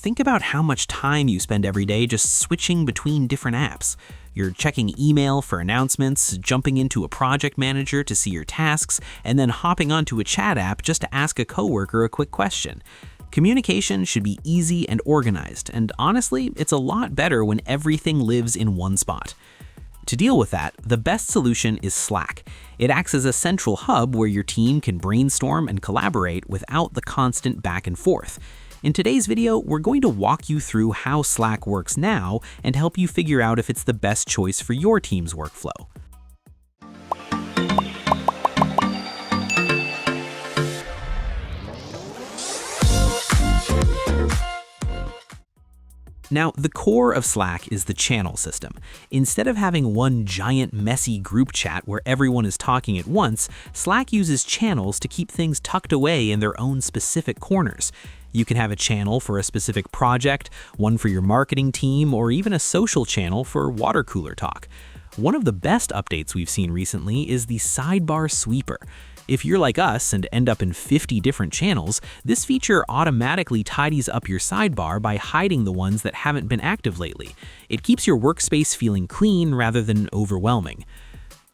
think about how much time you spend every day just switching between different apps. You're checking email for announcements, jumping into a project manager to see your tasks, and then hopping onto a chat app just to ask a coworker a quick question. Communication should be easy and organized, and honestly, it's a lot better when everything lives in one spot. To deal with that, the best solution is Slack. It acts as a central hub where your team can brainstorm and collaborate without the constant back and forth. In today's video, we're going to walk you through how Slack works now and help you figure out if it's the best choice for your team's workflow. Now, the core of Slack is the channel system. Instead of having one giant messy group chat where everyone is talking at once, Slack uses channels to keep things tucked away in their own specific corners. You can have a channel for a specific project, one for your marketing team, or even a social channel for water cooler talk. One of the best updates we've seen recently is the sidebar sweeper. If you're like us and end up in 50 different channels, this feature automatically tidies up your sidebar by hiding the ones that haven't been active lately. It keeps your workspace feeling clean rather than overwhelming.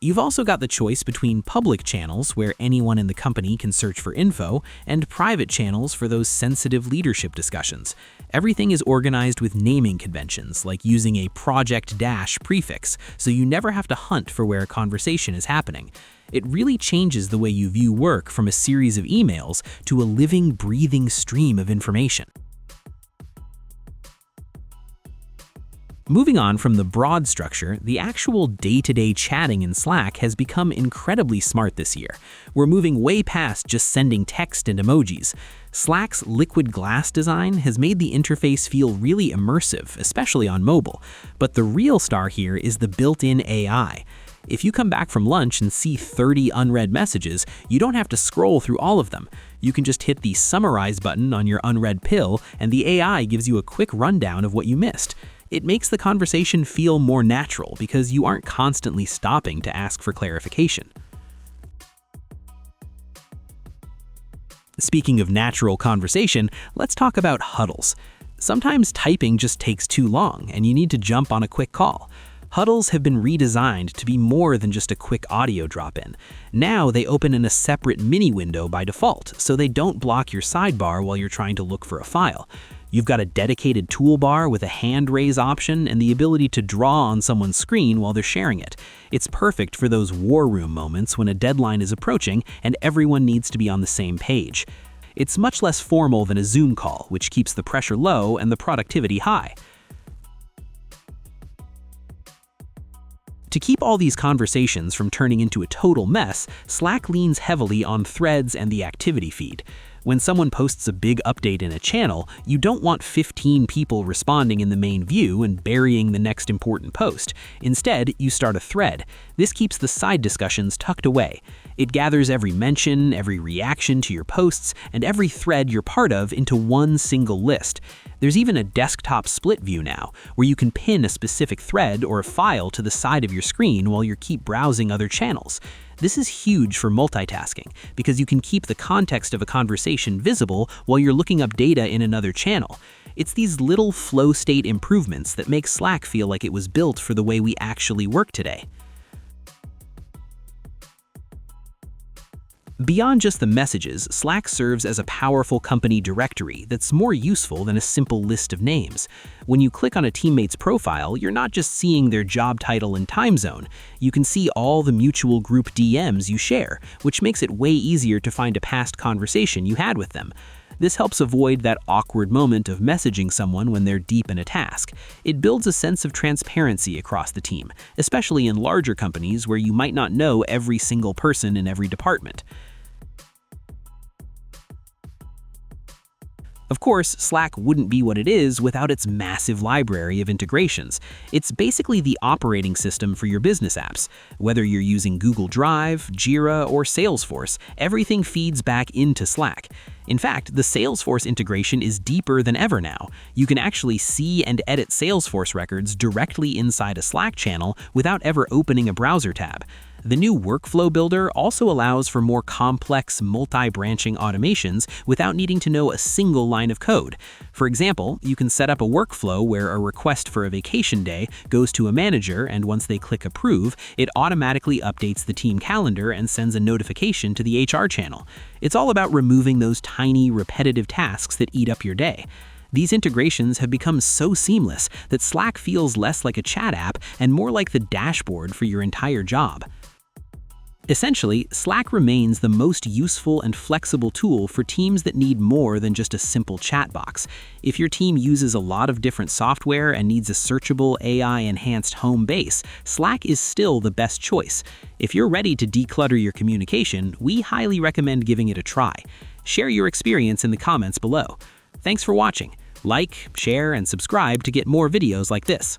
You've also got the choice between public channels, where anyone in the company can search for info, and private channels for those sensitive leadership discussions. Everything is organized with naming conventions, like using a project - prefix, so you never have to hunt for where a conversation is happening. It really changes the way you view work from a series of emails to a living, breathing stream of information. Moving on from the broad structure, the actual day-to-day chatting in Slack has become incredibly smart this year. We're moving way past just sending text and emojis. Slack's liquid glass design has made the interface feel really immersive, especially on mobile. But the real star here is the built-in AI. If you come back from lunch and see 30 unread messages, you don't have to scroll through all of them. You can just hit the summarize button on your unread pill, and the AI gives you a quick rundown of what you missed. It makes the conversation feel more natural because you aren't constantly stopping to ask for clarification. Speaking of natural conversation, let's talk about Huddles. Sometimes typing just takes too long and you need to jump on a quick call. Huddles have been redesigned to be more than just a quick audio drop-in. Now they open in a separate mini window by default, so they don't block your sidebar while you're trying to look for a file. You've got a dedicated toolbar with a hand raise option and the ability to draw on someone's screen while they're sharing it. It's perfect for those war room moments when a deadline is approaching and everyone needs to be on the same page. It's much less formal than a Zoom call, which keeps the pressure low and the productivity high. To keep all these conversations from turning into a total mess, Slack leans heavily on threads and the activity feed. When someone posts a big update in a channel, you don't want 15 people responding in the main view and burying the next important post. Instead, you start a thread. This keeps the side discussions tucked away. It gathers every mention, every reaction to your posts, and every thread you're part of into one single list. There's even a desktop split view now, where you can pin a specific thread or a file to the side of your screen while you keep browsing other channels. This is huge for multitasking because you can keep the context of a conversation visible while you're looking up data in another channel. It's these little flow state improvements that make Slack feel like it was built for the way we actually work today. Beyond just the messages, Slack serves as a powerful company directory that's more useful than a simple list of names. When you click on a teammate's profile, you're not just seeing their job title and time zone. You can see all the mutual group DMs you share, which makes it way easier to find a past conversation you had with them. This helps avoid that awkward moment of messaging someone when they're deep in a task. It builds a sense of transparency across the team, especially in larger companies where you might not know every single person in every department. Of course, Slack wouldn't be what it is without its massive library of integrations. It's basically the operating system for your business apps. Whether you're using Google Drive, Jira, or Salesforce, everything feeds back into Slack. In fact, the Salesforce integration is deeper than ever now. You can actually see and edit Salesforce records directly inside a Slack channel without ever opening a browser tab. The new Workflow Builder also allows for more complex, multi-branching automations without needing to know a single line of code. For example, you can set up a workflow where a request for a vacation day goes to a manager, and once they click Approve, it automatically updates the team calendar and sends a notification to the HR channel. It's all about removing those tiny, repetitive tasks that eat up your day. These integrations have become so seamless that Slack feels less like a chat app and more like the dashboard for your entire job. Essentially, Slack remains the most useful and flexible tool for teams that need more than just a simple chat box. If your team uses a lot of different software and needs a searchable, AI-enhanced home base, Slack is still the best choice. If you're ready to declutter your communication, we highly recommend giving it a try. Share your experience in the comments below. Thanks for watching. Like, share, and subscribe to get more videos like this.